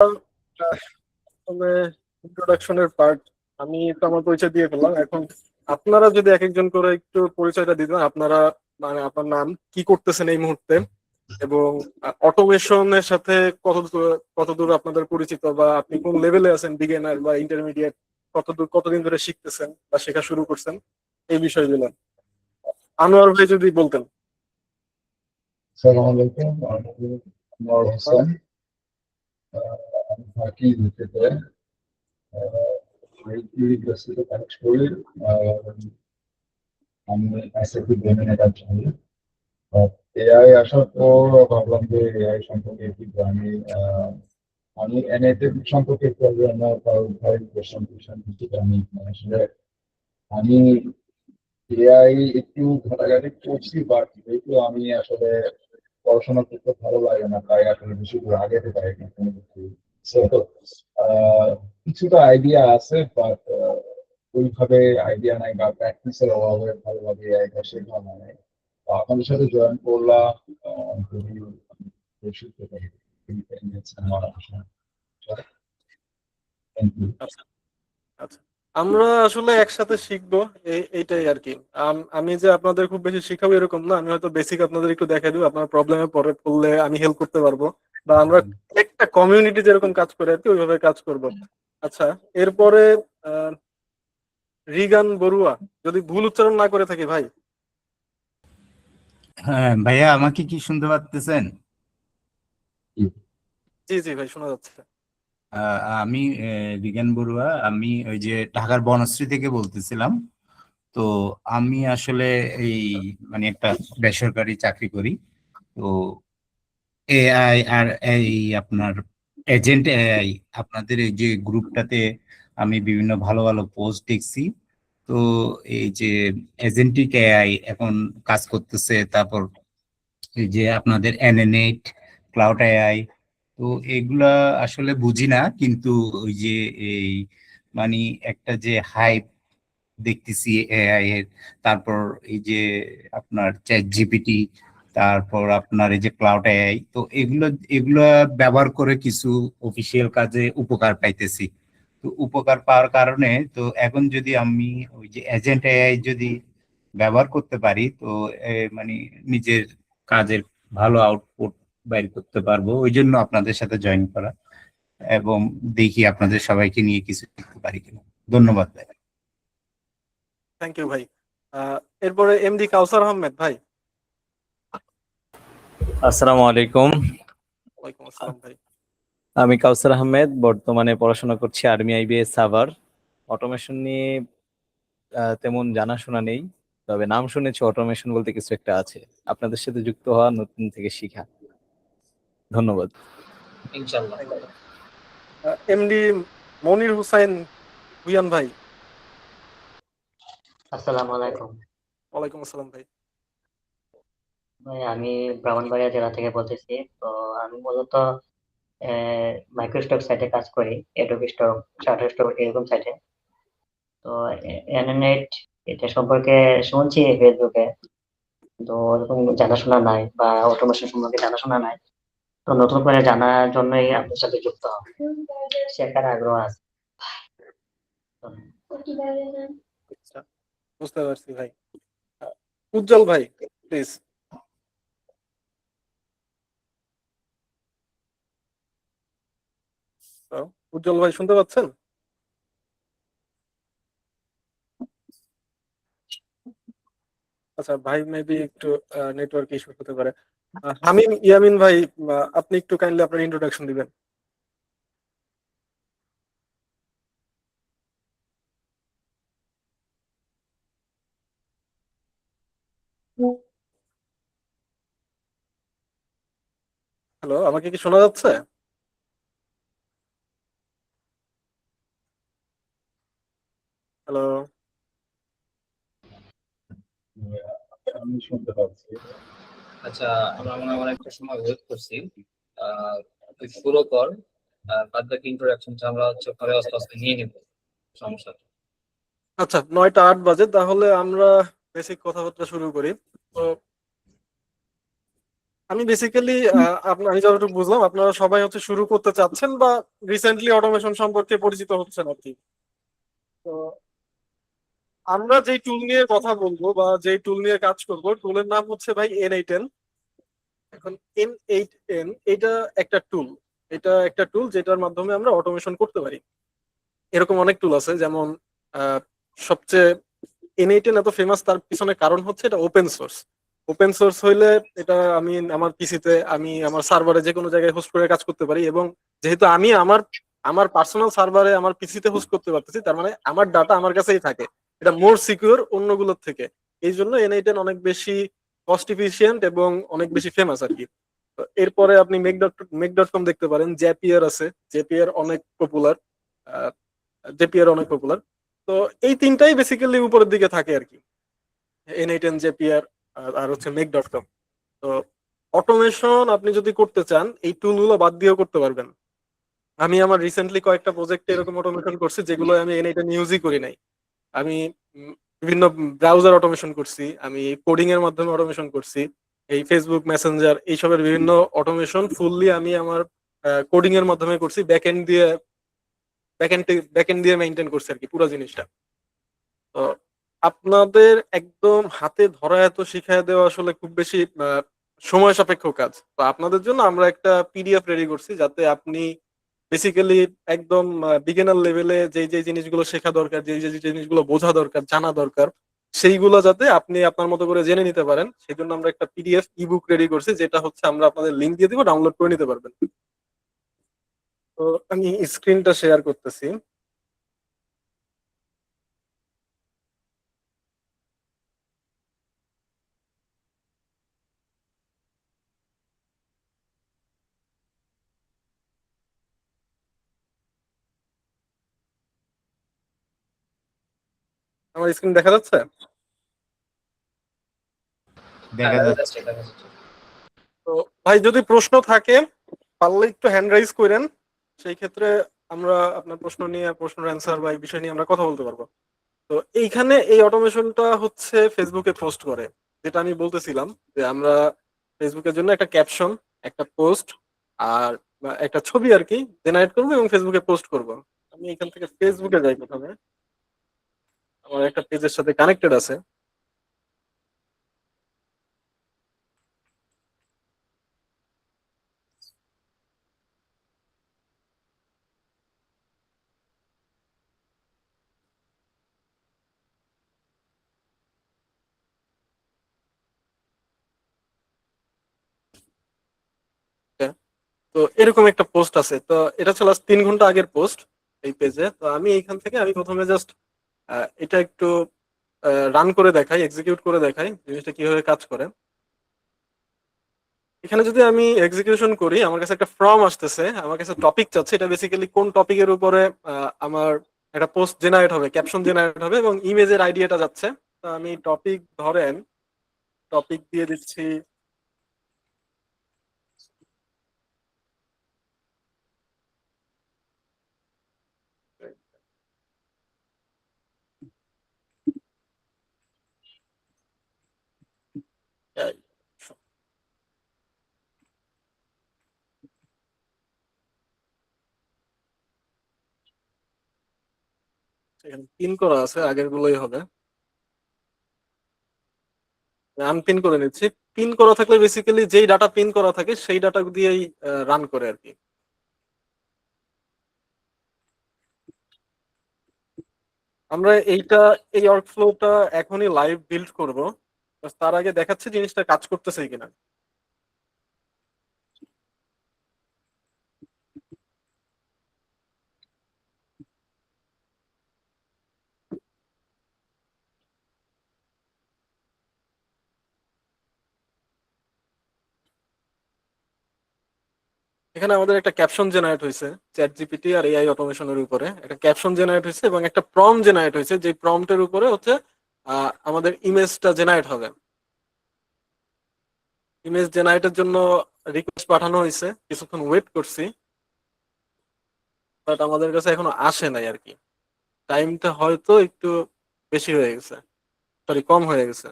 তবে ইন্ট্রোডাকশনের পার্ট আমি তো আমার পরিচয় দিয়ে ফেললাম। এখন আপনারা যদি এক একজন করে একটু পরিচয়টা দিতেন, আপনারা মানে আপনার নাম, কি করতেছেন এই মুহূর্তে, এবং অটোমেশনের সাথে কতদূর আপনাদের পরিচিত, বা আপনি কোন লেভেলে আছেন, বিগিনার বা ইন্টারমিডিয়েট, কতদিন ধরে শিখতেছেন বা শেখা শুরু করছেন, এই বিষয়গুলো আনোয়ার ভাই যদি বলতেন। সালাম আলাইকুম, আমি আনোয়ার হোসেন। আমি থাকি ইউকেতে। আইটি ইন্ডাস্ট্রিতে কাজ করি। আমি এসএপি ডোমেনে কাজ করি। এআই আসার পর ভাবলাম যে এআই সম্পর্কে একটু জানি। আমি এনআইটি সম্পর্কে একটু আগে আমার ভাই কোশ্চেন কিছু জানি। আসলে আমি এআই একটু ঘাটাঘাটি করছি, বাট যেহেতু আমি আসলে পড়াশোনা করতে ভালো লাগে না, তাই আসলে বেশি দূর আগাতে পারি না কোনো কিছু। So, কিছুটা আইডিয়া আছে, বাট ওইভাবে আইডিয়া নাই বা প্র্যাকটিসের অভাবে ভালোভাবে আইডিয়া শেখা হয় নাই। তো আপনাদের সাথে জয়েন করলাম। যদি আমি শিখতে পারি, এই নিয়ে আমার আশা। Thank you. আচ্ছা, আচ্ছা, আমরা আসলে একসাথে শিখবো, এইটাই আর কি। আমি যে আপনাদের খুব বেশি শিখাবো এরকম না, আমি হয়তো বেসিক আপনাদের একটু দেখাই দিব, আপনার প্রবলেমে পড়ে পড়লে আমি হেল্প করতে পারবো, বা আমরা একটা কমিউনিটি যেরকম কাজ করে আর কি ওইভাবে কাজ করব। আচ্ছা, এরপরে আহ, রিগান বড়ুয়া, যদি ভুল উচ্চারণ না করে থাকি ভাই। হ্যাঁ ভাইয়া, আমাকে কি শুনতে পাচ্ছেন? জি জি ভাই, শোনা যাচ্ছে। আমি রিগান বড়ুয়া। আমি ওই যে ঢাকার বনশ্রী থেকে বলতেছিলাম। তো আমি আসলে এই মানে একটা বেসরকারি চাকরি করি। তো এআই আর এই আপনার এজেন্ট এআই, আপনাদের এই যে গ্রুপটাতে আমি বিভিন্ন ভালো ভালো পোস্ট দেখছি। তো এই যে এজেন্টিক এআই এখন কাজ করতেছে, তারপর এই যে আপনাদের এনএনএইট, ক্লাউড এআই, তো এগুলা আসলে বুঝি না, কিন্তু ওই যে এই মানে একটা যে হাইপ দেখতেছি এআই এর, তারপর এই যে আপনার চ্যাট জিপিটি, তারপর আপনার এই যে ক্লাউড এআই, তো এগুলো এগুলো ব্যবহার করে কিছু অফিসিয়াল কাজে উপকার পাইতেছি। তো উপকার পাওয়ার কারণে তো এখন যদি আমি ওই যে এজেন্ট এআই যদি ব্যবহার করতে পারি, তো মানে নিজের কাজের ভালো আউটপুট বাইর করতে পারবো। ওই জন্য আপনাদের সাথে জয়েন করা, এবং দেখি আপনাদের সবাইকে নিয়ে কিছু শিখতে পারি কিনা। ধন্যবাদ ভাই। থ্যাংক ইউ ভাই। এরপরে এমডি কাউসার আহমেদ ভাই। আসসালামু আলাইকুম। ওয়ালাইকুম আসসালাম ভাই। আমি কাউসার আহমেদ, বর্তমানে পড়াশোনা করছি আর্মি আইবিএস সাভার। অটোমেশন নিয়ে তেমন জানাশোনা নেই, তবে নাম শুনেছি অটোমেশন বলতে কিছু একটা আছে। আপনাদের সাথে যুক্ত হওয়া, নতুন থেকে শিখা। ধন্যবাদ। ইনশাল্লাহ। এমডি মনির হুসাইন ভুয়ান ভাই। আসসালামু আলাইকুম ওয়ালাইকুম আসসালাম ভাই। ভাই, আমি ব্রাহ্মণবাড়িয়া জেলা থেকে বলতেছি। তো আমি মূলত মাইক্রোস্টক সাইটে কাজ করি, এডোবি স্টক, শাটার স্টক, এরকম সাইটে। তো এনএনেট এটা সম্পর্কে শুনছি ফেসবুকে, তো ওরকম জানাশোনা নাই বা অটোমেশন সম্পর্কে জানাশোনা নাই। তো নতুন করে জানার জন্যই আপনার সাথে যুক্ত হওয়া, শেখার আগ্রহ আছে। আচ্ছা, বুঝতে পারছি ভাই। আহ, উজ্জ্বল ভাই, প্লিজ। উজ্জ্বল ভাই শুনতে পাচ্ছেন? আচ্ছা ভাই, মেবি একটু নেটওয়ার্ক ইস্যু হতে পারে। হামিম ইয়ামিন ভাই, আপনি একটু কাইন্ডলি আপনার ইন্ট্রোডাকশন দিবেন। হ্যালো, আমাকে কি শোনা যাচ্ছে? হ্যালো। আমি শুনতে পাচ্ছি। আচ্ছা, আমরা মনে হয় অনেকটা সময় ওয়েট করছি। তুই শুরু কর, বাদ বাকি ইন্ট্রোডাকশনটা আমরা হচ্ছে পরে আস্তে আস্তে নিয়ে নিব। সমস্যা নেই। আচ্ছা, 9টা 8 বাজে, তাহলে আমরা বেসিক কথাবার্তা শুরু করি। তো আমি বেসিক্যালি আপনার আমি যতটুকু বুঝলাম আপনারা সবাই হচ্ছে শুরু করতে চাচ্ছেন বা রিসেন্টলি অটোমেশন সম্পর্কে পরিচিত হচ্ছেন আর কি। তো আমরা যেই টুল নিয়ে কথা বলবো বা যেই টুল নিয়ে কাজ করব টুলের নাম হচ্ছে ভাই N8N। এখন N8N এটা একটা টুল, এটা একটা টুল যেটার মাধ্যমে আমরা অটোমেশন করতে পারি। এরকম অনেক টুল আছে, যেমন আহ, সবচেয়ে N8N এত ফেমাস তার পিছনে কারণ হচ্ছে এটা ওপেন সোর্স। ওপেন সোর্স হইলে এটা আমি আমার পিসিতে আমি আমার সার্ভারে যে কোনো জায়গায় হোস্ট করে কাজ করতে পারি, এবং যেহেতু আমি আমার আমার পার্সোনাল সার্ভারে আমার পিসিতে হোস্ট করতে পারতেছি, তার মানে আমার ডাটা আমার কাছেই থাকে। এটা মোর সিকিউর অন্যগুলোর থেকে। এই জন্য N8N অনেক বেশি কস্ট ইফিসিয়েন্ট এবং অনেক বেশি ফেমাস আর কি। তো এরপরে আপনি মেক.কম দেখতে পারেন, জেপিয়ার আছে, জেপিয়ার অনেক পপুলার, জেপিয়ার অনেক পপুলার। তো এই তিনটাই বেসিক্যালি উপরের দিকে থাকে আর কি, N8N, জেপিয়ার আর হচ্ছে মেক.কম। তো অটোমেশন আপনি যদি করতে চান এই টুলগুলো বাদ দিয়েও করতে পারবেন। আমি আমার রিসেন্টলি কয়েকটা প্রজেক্টে এরকম অটোমেশন করছি যেগুলো আমি N8N ইউজই করি নাই। আমি বিভিন্ন ব্রাউজার অটোমেশন করছি, আমি কোডিং এর মাধ্যমে অটোমেশন করছি, এই ফেসবুক মেসেঞ্জার এইসবের বিভিন্ন অটোমেশন ফুললি আমি আমার কোডিং এর মাধ্যমে করছি, ব্যাকএন্ড দিয়ে মেনটেন করছি আর কি পুরো জিনিসটা। তো আপনাদের একদম হাতে ধরা এত শিখায় দেওয়া আসলে খুব বেশি সময় সাপেক্ষ কাজ। তো আপনাদের জন্য আমরা একটা পিডিএফ রেডি করছি যাতে আপনি বেসিক্যালি একদম বিগিনার লেভেলে যেই যে জিনিসগুলো শেখা দরকার, যেই যে জিনিসগুলো বোঝা দরকার, জানা দরকার, সেইগুলো যাতে আপনি আপনার মতো করে জেনে নিতে পারেন, সেই জন্য আমরা একটা পিডিএফ ইবুক রেডি করছি, যেটা হচ্ছে আমরা আপনাদের লিঙ্ক দিয়ে দিব, ডাউনলোড করে নিতে পারবেন। তো আমি স্ক্রিনটা শেয়ার করতেছি। আমার স্ক্রিন দেখা যাচ্ছে? দেখা দেখা যাচ্ছে। যাচ্ছে, দেখা যাচ্ছে। তো ভাই যদি প্রশ্ন থাকে পারলে একটু হ্যান্ড রাইজ করেন, সেই ক্ষেত্রে আমরা আপনার প্রশ্ন নিয়ে, প্রশ্নের অ্যান্সার বা এই বিষয় নিয়ে আমরা কথা বলতে পারবো। তো এইখানে এই অটোমেশনটা হচ্ছে ফেসবুকে পোস্ট করে, যেটা আমি বলতেছিলাম যে আমরা ফেসবুকের জন্য একটা ক্যাপশন, একটা পোস্ট আর বা একটা ছবি আর কি জেনারেট করবো এবং ফেসবুকে পোস্ট করব। আমি এখান থেকে ফেসবুকে যাই, প্রথমে আমার একটা পেজের সাথে কানেক্টেড আছে। তো এরকম একটা পোস্ট আছে, তো এটা ছিল আজ 3 ঘন্টা আগের পোস্ট এই পেজে। তো আমি এইখান থেকে আমি প্রথমে জাস্ট এটা একটু রান করে দেখাই, এক্সিকিউট করে দেখাই জিনিসটা কিভাবে কাজ করে। এখানে যদি আমি এক্সিকিউশন করি আমার কাছে একটা ফর্ম আসতেছে, আমার কাছে টপিক চাচ্ছে, এটা বেসিক্যালি কোন টপিকের উপরে আমার একটা পোস্ট জেনারেট হবে, ক্যাপশন জেনারেট হবে, এবং ইমেজের আইডিয়াটা যাচ্ছে। তো আমি টপিক ধরেন, টপিক দিয়ে দিচ্ছি এখানে পিন করা আছে, আগের গুলোই হবে। আনপিন করে নিচ্ছি। পিন করা থাকলে বেসিক্যালি যেই ডাটা পিন করা থাকে সেই ডাটা দিয়েই রান করে আর কি। আমরা এই ওয়ার্কফ্লোটা এখনই লাইভ বিল্ড করব, তার আগে দেখাচ্ছে জিনিসটা কাজ করতেছে কিনা। এখানে আমাদের একটা ক্যাপশন জেনারেট হয়েছে, চ্যাট জিপিটি আর এআই অটোমেশনের উপরে একটা ক্যাপশন জেনারেট হয়েছে এবং একটা প্রম জেনারেট হয়েছে, যে প্রম্পটের উপরে হচ্ছে আমাদের ইমেজটা জেনারেট হবে। ইমেজ জেনারেটের জন্য রিকোয়েস্ট পাঠানো হয়েছে, কিছুক্ষণ ওয়েট করছি, বাট আমাদের কাছে এখনো আসে নাই আর কি। টাইমটা হয়তো একটু বেশি হয়ে গেছে, সরি কম হয়ে গেছে।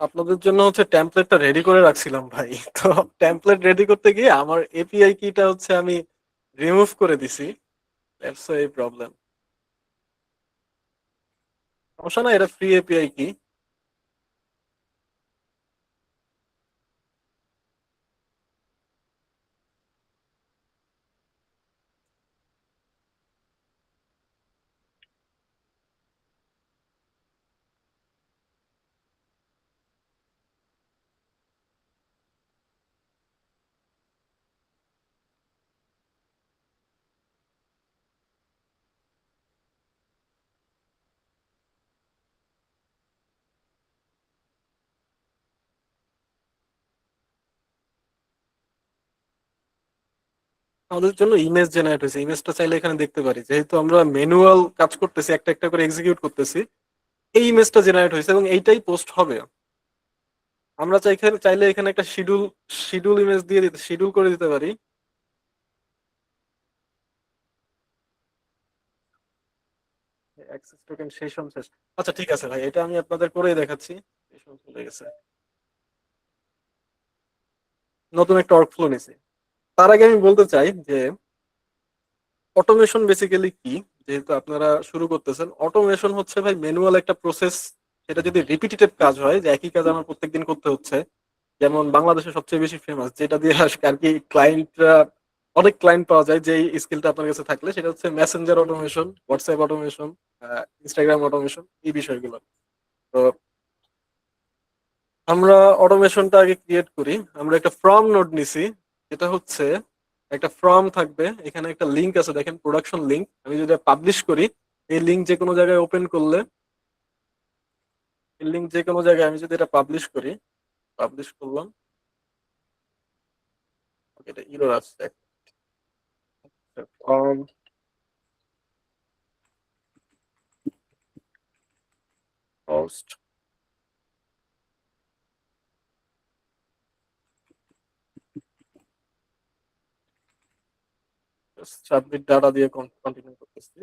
আপনাদের জন্য হচ্ছে টেমপ্লেটটা রেডি করে রাখছিলাম ভাই। তো টেমপ্লেট রেডি করতে গিয়ে আমার এপিআই কিটা হচ্ছে আমি রিমুভ করে দিছি। দ্যাটস এই প্রবলেম। সমস্যা না, এটা ফ্রি এপিআই কি। আমাদের জন্য ইমেজ জেনারেট হয়েছে, ইমেজটা চাইলে এখানে দেখতে পারি, যেহেতু আমরা ম্যানুয়াল কাজ করতেছি, একটা একটা করে এক্সিকিউট করতেছি। এই ইমেজটা জেনারেট হয়েছে এবং এইটাই পোস্ট হবে। আমরা চাইলে এখানে একটা শিডিউল শিডিউল ইমেজ দিয়ে দিতে, শিডিউল করে দিতে পারি। অ্যাক্সেস টোকেন সেশন শেষ। আচ্ছা ঠিক আছে ভাই, এটা আমি আপনাদের করেই দেখাচ্ছি। সেশন চলে গেছে, নতুন একটা ওয়ার্কফ্লো নিছি। তার আগে আমি বলতে চাই যে অটোমেশন বেসিক্যালি কি। যেহেতু আপনারা শুরু করতেছেন, অটোমেশন হচ্ছে ভাই ম্যানুয়াল একটা প্রসেস। সেটা যদি রিপিটেটিভ কাজ হয়, যে একই কাজ আমার প্রত্যেকদিন করতে হচ্ছে, যেমন বাংলাদেশে সবচেয়ে বেশি ফেমাস যেটা দিয়ে আর কি ক্লায়েন্টরা, অনেক ক্লায়েন্ট পাওয়া যায় যে স্কিলটা আপনার কাছে থাকলে, সেটা হচ্ছে Messenger automation, WhatsApp automation, Instagram automation, এই বিষয়গুলো। তো আমরা অটোমেশনটা আগে ক্রিয়েট করি। আমরা একটা ফর্ম নোড নিছি, যেটা হচ্ছে একটা ফর্ম থাকবে, এখানে একটা লিংক আছে দেখেন, প্রোডাকশন লিংক। আমি যদি পাবলিশ করি, এই লিংক যে কোনো জায়গায় ওপেন করলে, এই লিংক যে কোনো জায়গায় আমি যদি এটা পাবলিশ করি, পাবলিশ করলাম, এটা ইরর আসছে। ফর্ম পোস্ট সাবমিট ডাটা দিয়ে কন্টিনিউ করতেছি।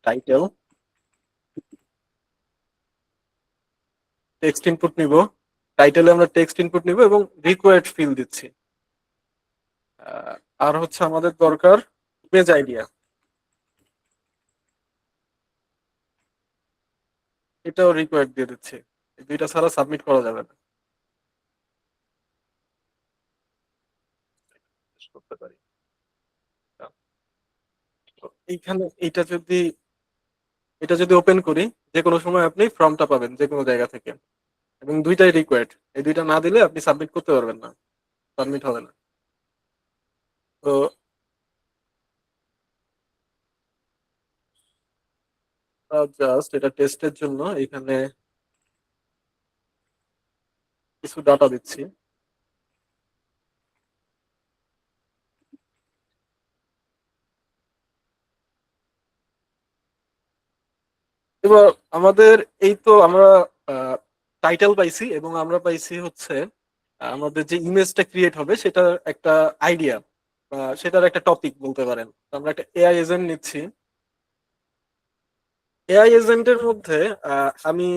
টাইটেল, টেক্সট ইনপুট নিব, টাইটেলে আমরা টেক্সট ইনপুট নিব এবং রিকোয়ার্ড ফিল দিচ্ছি। আর হচ্ছে আমাদের দরকার ইমেজ আইডিয়া, এটাও রিকোয়ার্ড দিয়ে দিচ্ছি। এই দুইটা ছাড়া সাবমিট করা যাবে না। করতে পারি। তো এইখানে এটা যদি ওপেন করি, যে কোনো সময় আপনি ফর্মটা পাবেন যে কোনো জায়গা থেকে, এবং দুইটাই রিকোয়ার্ড। এই দুইটা না দিলে আপনি সাবমিট করতে পারবেন না, সাবমিট হবে না। তো জাস্ট এটা টেস্টের জন্য এখানে কিছু ডাটা দিচ্ছি। এবার আমাদের এই তো আমরা টাইটেল পাইছি এবং আমরা পাইছি হচ্ছে আমাদের যে ইমেজটা ক্রিয়েট হবে সেটার একটা আইডিয়া বা সেটার একটা টপিক বলতে পারেন। তো আমরা একটা এআই এজেন্ট নিচ্ছি। এআই এজেন্টের মধ্যে আমি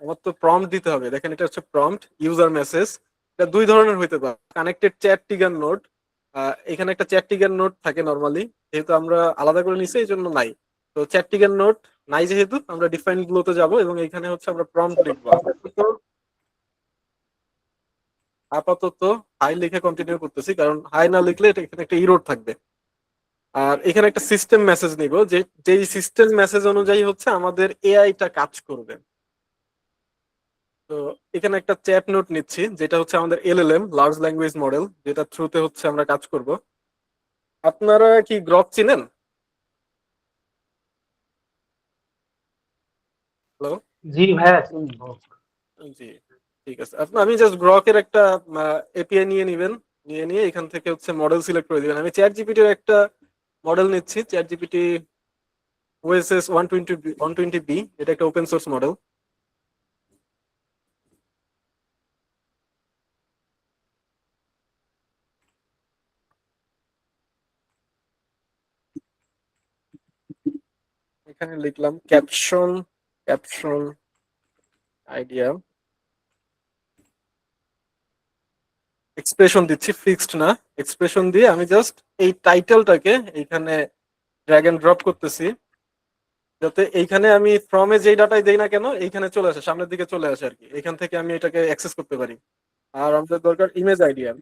আমার তো প্রম্পট দিতে হবে। দেখেন এটা হচ্ছে প্রম্পট ইউজার মেসেজ। এটা দুই ধরনের হইতে পারে, কানেক্টেড চ্যাট টিগার নোড। এখানে একটা চ্যাট টিগার নোড থাকে নর্মালি, যেহেতু আমরা আলাদা করে নিছি এই জন্য নাই। তো চ্যাট টিগার নোড নাই যেহেতু, আমরা ডিফাইন গুলোতে যাব এবং এখানে হচ্ছে আমরা প্রম্পট লিখবো। আপাতত হাই লিখে কন্টিনিউ করতেছি, কারণ হাই না লিখলে এটা এখানে একটা ইরোর থাকবে। আর এখানে একটা সিস্টেম মেসেজ নিব, যে যেই সিস্টেম মেসেজ অনুযায়ী হচ্ছে আমাদের এআইটা কাজ করবে। তো এখানে একটা চ্যাট নোট নিচ্ছি, যেটা হচ্ছে আমাদের এলএলএম, লার্জ ল্যাঙ্গুয়েজ মডেল, যেটা থ্রুতে হচ্ছে আমরা কাজ করব। আপনারা কি গ্রক চিনেন? হ্যালো। জি ভাইয়া চিনবো। জি, ঠিক আছে। আমি জাস্ট গ্রকের একটা এপিআই নিয়ে নিবেন। নিয়ে এখান থেকে হচ্ছে মডেল সিলেক্ট করে দিবেন। আমি চ্যাট জিপিটির একটা মডেল নিচ্ছি, চ্যাট জিপিটি ওএসএস 120 বি। এটা একটা ওপেন সোর্স মডেল। এখানে লিখলাম ক্যাপশন, ক্যাপশন আইডিয়া, এক্সপ্রেশন দিচ্ছি, ফিক্সড না। এক্সপ্রেশন দিয়ে আমি জাস্ট এই টাইটেলটাকে এইখানে ড্র্যাগ এন্ড ড্রপ করতেছি, যাতে এইখানে আমি ফর্মে যেই ডাটাই দেই না কেন এইখানে চলে আসে, সামনের দিকে চলে আসে আর কি। এখান থেকে আমি এটাকে অ্যাক্সেস করতে পারি। আর আমাদের দরকার ইমেজ আইডিয়া।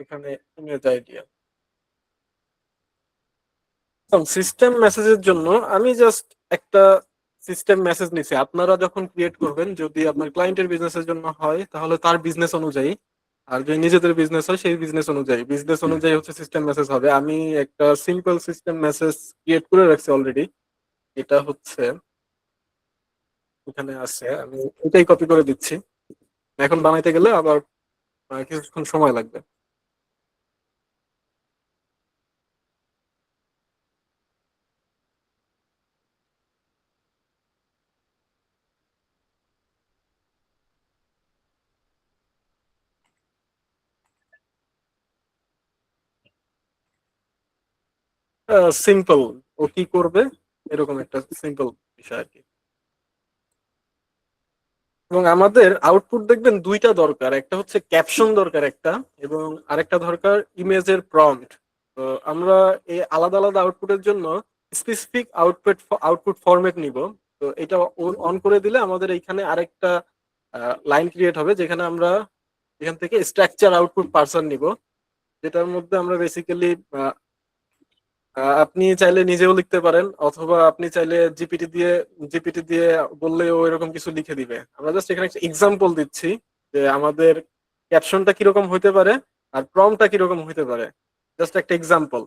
এখানে ইমেজ আইডিয়া সিস্টেম মেসেজের জন্য আমি জাস্ট একটা সিস্টেম মেসেজ নিছি। আপনারা যখন ক্রিয়েট করবেন, যদি আপনার ক্লায়েন্টের বিজনেসের জন্য হয় তাহলে তার বিজনেস অনুযায়ী, আর যদি নিজেদের বিজনেস হয় সেই বিজনেস অনুযায়ী হচ্ছে সিস্টেম মেসেজ হবে। আমি একটা সিম্পল সিস্টেম মেসেজ ক্রিয়েট করে রাখছি অলরেডি। এটা হচ্ছে এখানে আছে, আমি এটাই কপি করে দিচ্ছি। এখন বানাইতে গেলে আবার কিছুক্ষণ সময় লাগবে। সিম্পল, ও কি করবে এরকম একটা সিম্পল বিষয় আর কি। এবং আমাদের আউটপুট দেখবেন দুইটা দরকার, একটা হচ্ছে ক্যাপশন দরকার একটা, এবং আরেকটা দরকার ইমেজের প্রম্পট। তো আমরা এই আলাদা আলাদা আউটপুটের জন্য স্পেসিফিক আউটপুট ফরম্যাট নিব। তো এটা অন করে দিলে আমাদের এইখানে আরেকটা লাইন ক্রিয়েট হবে, যেখানে আমরা এখান থেকে স্ট্রাকচার আউটপুট পার্সন নিব, যেটার মধ্যে আমরা বেসিক্যালি আপনি চাইলে নিজেও লিখতে পারেন, অথবা আপনি চাইলে জিপিটি দিয়ে বললে ও এরকম কিছু লিখে দিবে। আমরা জাস্ট এখানে একটা এক্সাম্পল দিচ্ছি যে আমাদের ক্যাপশনটা কিরকম হইতে পারে আর প্রম্পটটা কিরকম হইতে পারে, জাস্ট একটা এক্সাম্পল।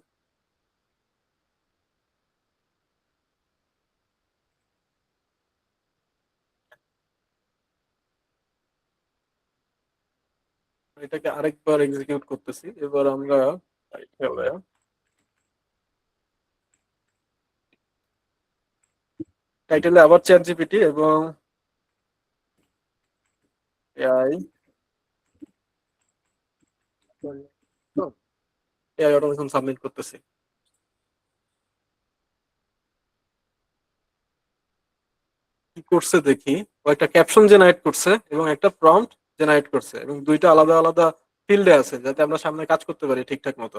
এটাকে আরেকবার এক্সিকিউট করতেছি। এবার আমরা টাইটেলে আবার চ্যাট জিপিটি এবং এআই এআই অটোমেশন সাবমিট করতেছি। কি করছে দেখি, ও একটা ক্যাপশন জেনারেট করছে এবং একটা প্রম্পট জেনারেট করছে, এবং দুইটা আলাদা আলাদা ফিল্ডে আছে, যাতে আমরা সামনে কাজ করতে পারি ঠিকঠাক মতো।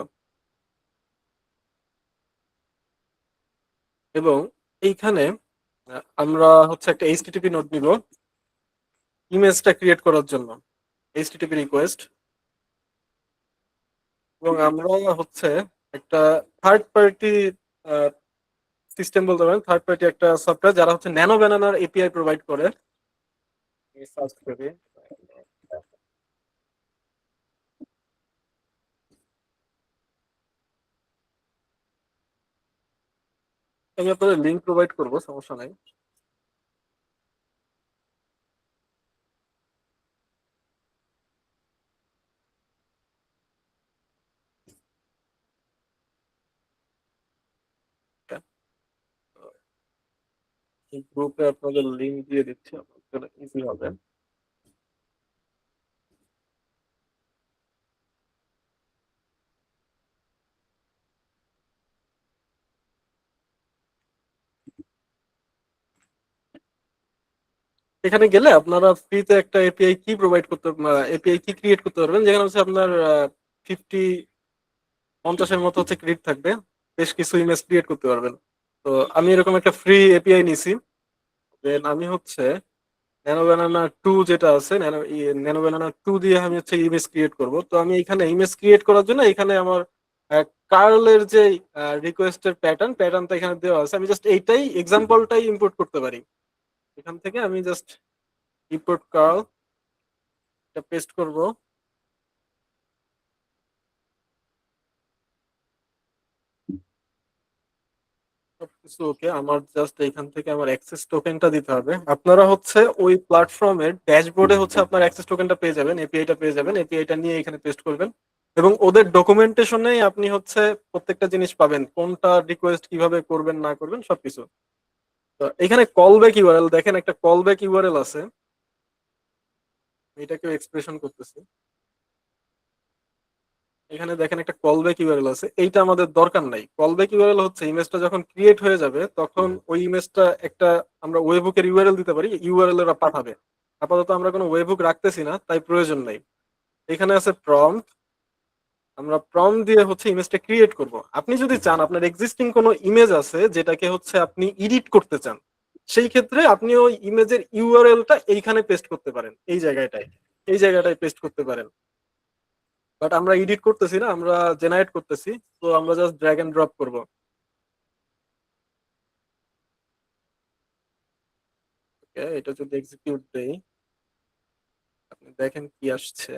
এবং এইখানে আমরা হচ্ছে একটা এইচটিটিপি নোড নিব ইমেজটা ক্রিয়েট করার জন্য, এইচটিটিপি রিকোয়েস্ট। এবং আমরা হচ্ছে একটা থার্ড পার্টি সিস্টেম বলতে পারেন, থার্ড পার্টি একটা সফটওয়্যার যারা হচ্ছে ন্যানো ব্যানানার এপিআই প্রোভাইড করে। সার্চ করি, আমি আপনাদের লিঙ্ক প্রোভাইড করবো, সমস্যা নাই। এই গ্রুপে আপনাদের লিঙ্ক দিয়ে দিচ্ছি, আপনাদের ইজি হবে। এখানে গেলে আপনারা ফ্রিতে একটা এপিআই কি ক্রিয়েট করতে পারবেন, যেখানে হচ্ছে আপনার 50-এর মতো হচ্ছে ক্রেডিট থাকবে, বেশ কিছু ইমেজ ক্রিয়েট করতে পারবেন। তো আমি এরকম একটা ফ্রি এপিআই নিছি। দেন আমি হচ্ছে ন্যানো ব্যানানা টু যেটা আছে, ন্যানো ব্যানানা টু দিয়ে আমি হচ্ছে ইমেজ ক্রিয়েট করব। তো আমি এখানে ইমেজ ক্রিয়েট করার জন্য এখানে আমার কার্লের যে রিকোয়েস্টের প্যাটার্নটা এখানে দেওয়া আছে, আমি জাস্ট এইটাই এক্সাম্পলটাই ইম্পোর্ট করতে পারি। এখান থেকে আমি জাস্ট ইম্পোর্ট কার্ল এটা পেস্ট করব। সবকিছু ওকে, আমার জাস্ট এখান থেকে আমার অ্যাক্সেস টোকেনটা দিতে হবে। আপনারা হচ্ছে ওই প্ল্যাটফর্মের ড্যাশবোর্ডে হচ্ছে আপনার অ্যাক্সেস টোকেনটা পেয়ে যাবেন, এপিআইটা পেয়ে যাবেন। এপিআইটা নিয়ে এখানে পেস্ট করবেন, এবং ওদের ডকুমেন্টেশনে আপনি হচ্ছে প্রত্যেকটা জিনিস পাবেন, কোনটা রিকোয়েস্ট কিভাবে করবেন না করবেন সবকিছু। তো এখানে কল ব্যাক ইউআরএল দেখেন, একটা কল ব্যাক ইউআরএল আছে, এটাকেও এক্সপ্রেশন করতেছি। এখানে দেখেন একটা কল ব্যাক ইউআরএল আছে, এইটা আমাদের দরকার নাই। কল ব্যাক ইউআরএল হচ্ছে ইমেজটা যখন ক্রিয়েট হয়ে যাবে তখন ওই ইমেজটা একটা আমরা ওয়েবহুকের ইউআরএল দিতে পারি, ইউআরএল এরা পাঠাবে। আপাতত আমরা কোনো ওয়েবহুক রাখতেছি না, তাই প্রয়োজন নাই। এখানে আছে প্রম্পট, আমরা প্রম্পট দিয়ে হচ্ছে ইমেজটা ক্রিয়েট করব। আপনি যদি চান আপনার এক্সিস্টিং কোনো ইমেজ আছে যেটাকে হচ্ছে আপনি এডিট করতে চান, সেই ক্ষেত্রে আপনি ওই ইমেজের ইউআরএলটা এইখানে পেস্ট করতে পারেন, এই জায়গাটায় পেস্ট করতে পারেন। বাট আমরা এডিট করতেছি না, আমরা জেনারেট করতেছি। তো আমরা জাস্ট ড্র্যাগ এন্ড ড্রপ করব। এটা যদি এক্সিকিউট দেই, আপনি দেখেন কি আসছে।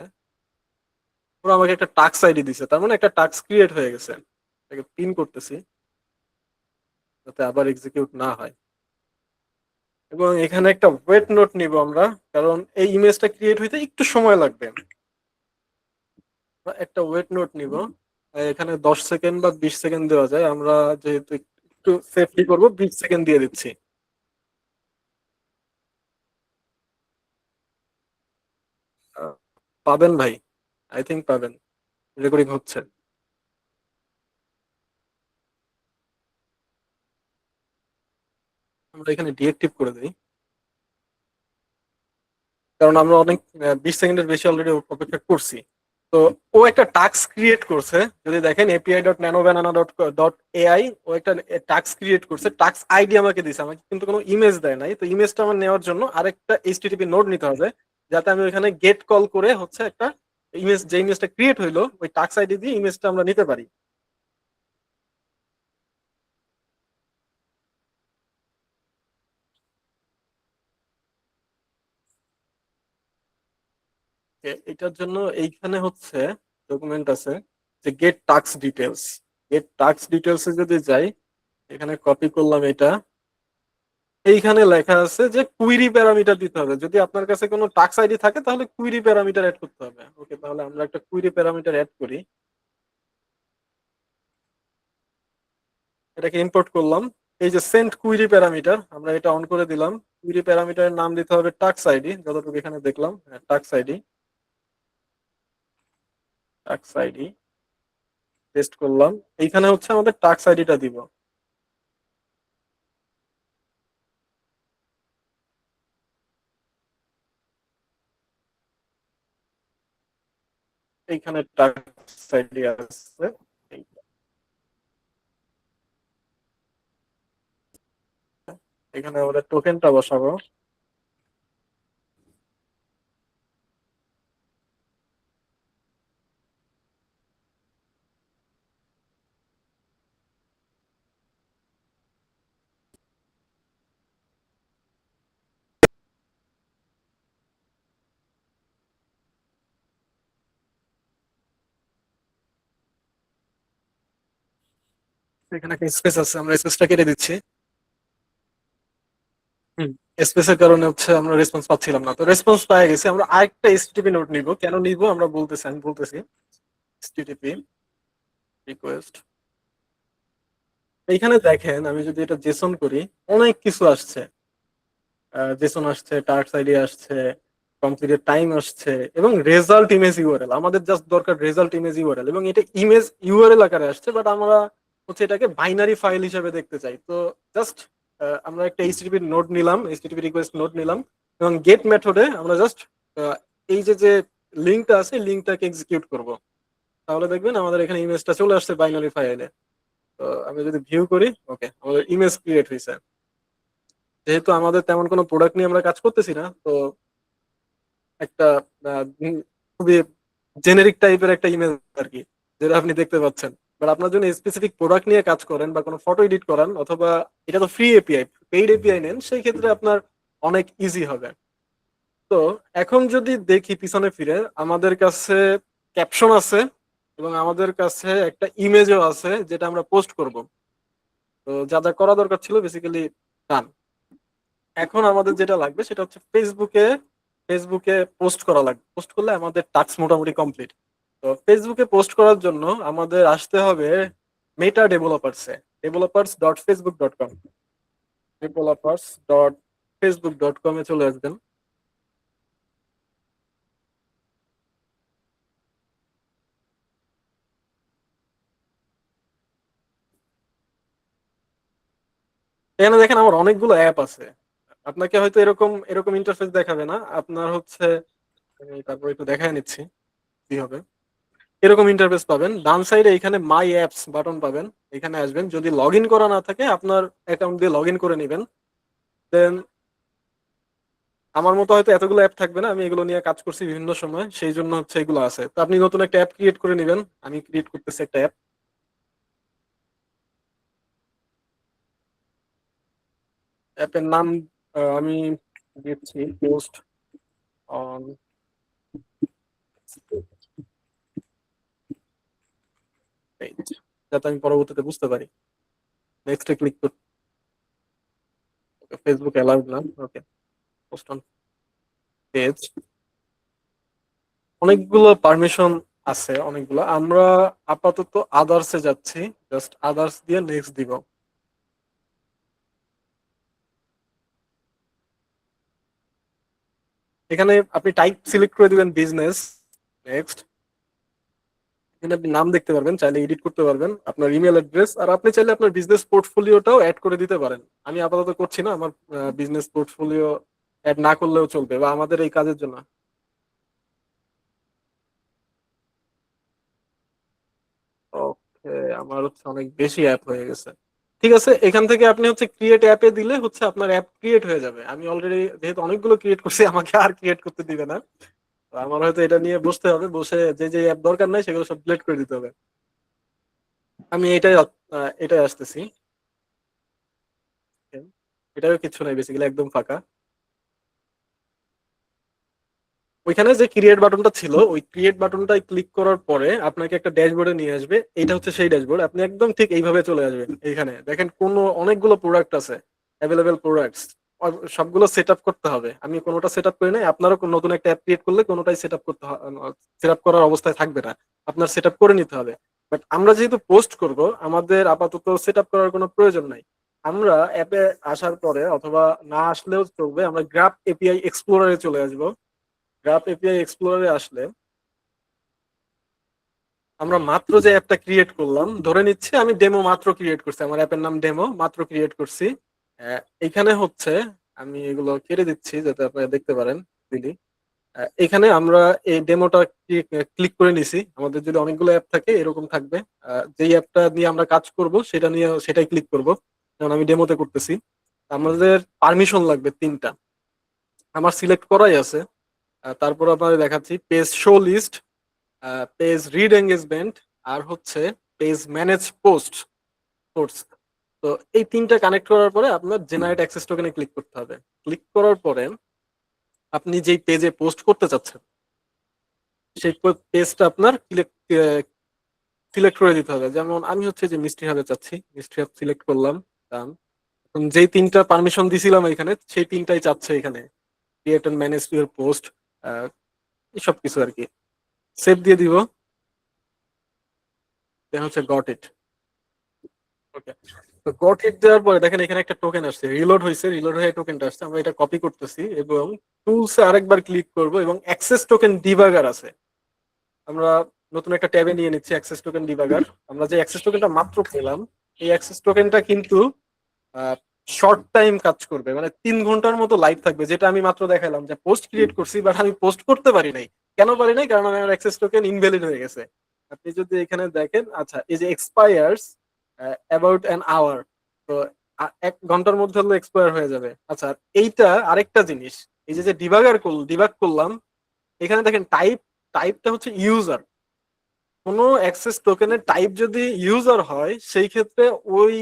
ওরা আমাকে একটা টাস্ক আইডি দিছে, তার মানে একটা টাস্ক ক্রিয়েট হয়ে গেছে। এটাকে পিন করতেছি যাতে আবার এক্সিকিউট না হয়। এবং এখানে একটা ওয়েট নোট নিব আমরা, কারণ এই ইমেজটা ক্রিয়েট হইতে একটু সময় লাগবে। একটা ওয়েট নোট নিব, এখানে 10 সেকেন্ড বা 20 সেকেন্ড দেওয়া যায়। আমরা যেহেতু একটু সেফটি করব, 20 সেকেন্ড দিয়ে দিচ্ছি। আহ, পাবেন ভাই, আই থিঙ্ক পাবেন। রেকর্ডিং হচ্ছে। আমরা এখানে ডিএক্টিভ করে দিই, কারণ আমরা অনেক 20 সেকেন্ডের বেশি অলরেডি অপেক্ষা করছি। তো ও একটা টাস্ক ক্রিয়েট করছে, যদি দেখেন api.nanobanana.ai, ও একটা টাস্ক ক্রিয়েট করছে, টাস্ক আইডি আমাকে দিছে, আমাকে কিন্তু কোনো ইমেজ দেয় নাই। তো ইমেজটা আমার নেওয়ার জন্য আরেকটা এইচটিটিপি নোড নিতে হবে, যাতে আমি ওইখানে গেট কল করে হচ্ছে একটা ইমেজ, যে ইমেজটা ক্রিয়েট হইলো ওই টাস্ক আইডি দিয়ে ইমেজটা আমরা নিতে পারি। এটার জন্য এইখানে হচ্ছে ডকুমেন্ট আছে যে get task details. Get task details এ যদি যাই, এখানে কপি করলাম এটা। এইখানে লেখা আছে যে কুইরি প্যারামিটার দিতে হবে। যদি আপনার কাছে কোনো টাস্ক আইডি থাকে তাহলে কুইরি প্যারামিটার অ্যাড করতে হবে। ওকে, তাহলে আমরা একটা কুইরি প্যারামিটার অ্যাড করি। এটাকে ইম্পোর্ট করলাম। এই যে সেন্ট কুইরি প্যারামিটার, আমরা এটা অন করে দিলাম। কুইরি প্যারামিটারের নাম দিতে হবে টাস্ক আইডি, যতটুকু এখানে দেখলাম। Task ID, task ID paste করলাম। এইখানে হচ্ছে আমাদের টাস্ক আইডিটা দিব। এইখানে টাস্ক আইডি আছে। এখানে আমরা টোকেনটা বসাবো। এখানে একটা স্পেস আছে, আমরা স্পেসটা কেটে দিচ্ছি। স্পেসের কারণে হচ্ছে আমরা রেসপন্স পাচ্ছিলাম না। তো রেসপন্স পেয়ে গেছি। আমরা আরেকটা এসটিপি নোট নিব। কেন নিব আমরা বলতেছি, আমি বলতেছি। এসটিপি রিকোয়েস্ট, এইখানে দেখেন আমি যদি এটা জেসন করি, অনেক কিছু আসছে। জেসন আসছে, টাস্ক আইডি আসছে, কমপ্লিটেড টাইম আসছে, এবং রেজাল্ট ইমেজ ইউআরএল। আমাদের জাস্ট দরকার রেজাল্ট ইমেজ ইউআরএল, এবং এটা ইমেজ ইউআরএল আকারে আসছে। বাট আমরা হচ্ছে এটাকে বাইনারি ফাইল হিসেবে দেখতে চাই। তো জাস্ট আমরা একটা এইচটিটিপি নোড নিলাম, এইচটিটিপি রিকোয়েস্ট নোড নিলাম, এবং গেট মেথডে আমরা জাস্ট এই যে যে লিঙ্কটা আছে, লিঙ্কটাকে এক্সিকিউট করব। তাহলে দেখবেন আমাদের এখানে ইমেজটা চলে আসছে বাইনারি ফাইলে। তো আমি যদি ভিউ করি, ওকে, আমাদের ইমেজ ক্রিয়েট হয়েছে। যেহেতু আমাদের তেমন কোনো প্রোডাক্ট নিয়ে আমরা কাজ করতেছি না, তো একটা খুবই জেনেরিক টাইপের একটা ইমেজ আর কি, যেটা আপনি দেখতে পাচ্ছেন। বাট আপনার জন্য স্পেসিফিক প্রোডাক্ট নিয়ে কাজ করেন বা কোনো ফটো এডিট করান, অথবা এটা তো ফ্রি এপিআই, পেইড এপিআই নেন, সেই ক্ষেত্রে আপনার অনেক ইজি হবে। তো এখন যদি দেখি পিছনে ফিরে, আমাদের কাছে ক্যাপশন আছে এবং আমাদের কাছে একটা ইমেজও আছে যেটা আমরা পোস্ট করব। তো যা যা করা দরকার ছিল বেসিক্যালি ডান। এখন আমাদের যেটা লাগবে সেটা হচ্ছে ফেসবুকে পোস্ট করা লাগবে। পোস্ট করলে আমাদের টাস্ক মোটামুটি কমপ্লিট। তো ফেসবুকে পোস্ট করার জন্য আমাদের আসতে হবে মেটা ডেভেলপারসে, developers.facebook.com, developers.facebook.com এ চলে আসবেন। এখানে দেখেন আমার অনেকগুলো অ্যাপ আছে। আপনাকে হয়তো এরকম এরকম ইন্টারফেস দেখাবে না, আপনার হচ্ছে আমি তারপর একটু দেখায় নিচ্ছি কি হবে। এরকম ইন্টারফেস পাবেন, ডান সাইডে এখানে মাই অ্যাপস বাটন পাবেন, এখানে আসবেন। যদি লগ ইন করা না থাকে আপনার অ্যাকাউন্ট দিয়ে লগ ইন করে নেবেন। দেন আমার মতো হয়তো এতগুলো অ্যাপ থাকবে না, আমি এগুলো নিয়ে কাজ করছি বিভিন্ন সময়, সেই জন্য হচ্ছে এগুলো আছে। তো আপনি নতুন একটা অ্যাপ ক্রিয়েট করে নেবেন, আমি ক্রিয়েট করতেছি একটা অ্যাপ। অ্যাপের নাম আমি দিচ্ছি পোস্ট অন পেজ, যাতে আমি পরবর্তীতে বুঝতে পারি। নেক্সটে ক্লিক করতে, ফেসবুক অ্যালাউড না, ওকে। পোস্ট অন পেজ, অনেকগুলো পারমিশন আছে, অনেকগুলো। আমরা আপাতত আদার্সে যাচ্ছি, জাস্ট আদার্স দিয়ে নেক্সট দিব। এখানে আপনি টাইপ সিলেক্ট করে দিবেন বিজনেস, নেক্সট। এখানে আপনি নাম দেখতে পারবেন, চাইলে এডিট করতে পারবেন, আপনার ইমেল অ্যাড্রেস, আর আপনি চাইলে আপনার বিজনেস পোর্টফোলিওটাও অ্যাড করে দিতে পারেন। আমি আপাতত করছি না, আমার বিজনেস পোর্টফোলিও অ্যাড না করলেও চলবে, বা আমাদের এই কাজের জন্য। ওকে, আমার হচ্ছে অনেক বেশি অ্যাপ হয়ে গেছে। ঠিক আছে, এখান থেকে আপনি হচ্ছে ক্রিয়েট অ্যাপে দিলে হচ্ছে আপনার অ্যাপ ক্রিয়েট হয়ে যাবে। আমি অলরেডি যেহেতু অনেকগুলো ক্রিয়েট করছি, আমাকে আর ক্রিয়েট করতে দিবে না। তো আমার হয়তো এটা নিয়ে বসতে হবে, বসে যে যে অ্যাপ দরকার নাই সেগুলো সব ডিলিট করে দিতে হবে। আমি এটাই আসতেছি। এটাও কিছু নাই, বেসিক্যালি একদম ফাঁকা। ওইখানে যে ক্রিয়েট বাটনটা ছিল, ওই ক্রিয়েট বাটনটাই ক্লিক করার পরে আপনাকে একটা ড্যাশবোর্ডে নিয়ে আসবে। এটা হচ্ছে সেই ড্যাশবোর্ড, আপনি একদম ঠিক এইভাবে চলে আসবেন। এখানে দেখেন অনেকগুলো প্রোডাক্ট আছে, অ্যাভেলেবেল প্রোডাক্টস, সবগুলো সেট আপ করতে হবে। আমি কোনোটা সেট আপ করি নাই, আপনারও নতুন একটা অ্যাপ ক্রিয়েট করলে কোনোটাই সেট আপ সেট আপ করার অবস্থায় থাকবে না, আপনার সেট আপ করে নিতে হবে। বাট আমরা যেহেতু পোস্ট করব, আমাদের আপাতত সেট আপ করার কোনো প্রয়োজন নাই। আমরা অ্যাপে আসার পরে, অথবা না আসলেও চলবে, আমরা গ্রাফ এপিআই এক্সপ্লোরারে চলে আসবো। গ্রাফ এপিআই এক্সপ্লোরারে আসলে আমরা মাত্র যে অ্যাপটা ক্রিয়েট করলাম, ধরে নিচ্ছি আমি ডেমো মাত্র ক্রিয়েট করছি, আমার অ্যাপের নাম ডেমো, মাত্র ক্রিয়েট করছি। এখানে হচ্ছে আমি এগুলো কেটে দিচ্ছি যাতে আপনারা দেখতে পারেন দিদি। এখানে আমরা এই ডেমোটা ক্লিক করে নিছি। আমাদের যদি অনেকগুলো অ্যাপ থাকে এরকম থাকবে, যেই অ্যাপটা নিয়ে আমরা কাজ করব সেটা নিয়ে সেটাই ক্লিক করব। কারণ আমি ডেমোতে করতেছি। আমাদের পারমিশন লাগবে 3টা, আমার সিলেক্ট করাই আছে। তারপর আপনাদের দেখাচ্ছি page show list, page read engagement, আর হচ্ছে পেজ ম্যানেজ পোস্ট। তো এই 3টা কানেক্ট করার পরে আপনার জেনারেট অ্যাক্সেস টোকেনে ক্লিক করতে হবে। ক্লিক করার পরে আপনি যেই পেজে পোস্ট করতে চাচ্ছেন সেই পেজটা আপনার সিলেক্ট করে দিতে হবে। যেমন আমি হচ্ছে যে মিষ্টি হাবে চাচ্ছি, মিষ্টি হাব সিলেক্ট করলাম। ডান। এখন যেই 3টা পারমিশন দিছিলাম এখানে, সেই 3টাই চাচ্ছে এখানে, create and manage your post, সব কিছু আর কি। সেভ দিয়ে দিব, দেন হচ্ছে গট ইট। ওকে, তো গট ইট দেওয়ার পরে দেখেন এখানে একটা টোকেন আসছে, রিলোড হয়েছে, রিলোড হয়ে টোকেনটা আসছে। আমরা এটা কপি করতেছি এবং টুলসে আরেকবার ক্লিক করব, এবং অ্যাক্সেস টোকেন ডিবাগার আছে, আমরা নতুন একটা ট্যাবে নিয়ে নিচ্ছি অ্যাক্সেস টোকেন ডিবাগার। আমরা যে অ্যাক্সেস টোকেনটা মাত্র পেলাম, এই অ্যাক্সেস টোকেনটা কিন্তু শর্ট টাইম কাজ করবে, মানে 3 ঘন্টার মতো লাইভ থাকবে। যেটা আমি মাত্র দেখালাম যে পোস্ট ক্রিয়েট করছি, বাট আমি পোস্ট করতে পারি নাই। কেন পারি নাই? কারণ আমার অ্যাক্সেস টোকেন ইনভ্যালিড হয়ে গেছে। আপনি যদি এখানে দেখেন, আচ্ছা এই যে এক্সপায়ার্স অ্যাবাউট অ্যান আওয়ার, তো 1 ঘন্টার মধ্যে হলো এক্সপায়ার হয়ে যাবে। আচ্ছা, এইটা আরেকটা জিনিস, এই যে ডিবাগ করলাম, এখানে দেখেন টাইপটা হচ্ছে ইউজার। কোনো অ্যাক্সেস টোকেনের টাইপ যদি ইউজার হয়, সেই ক্ষেত্রে ওই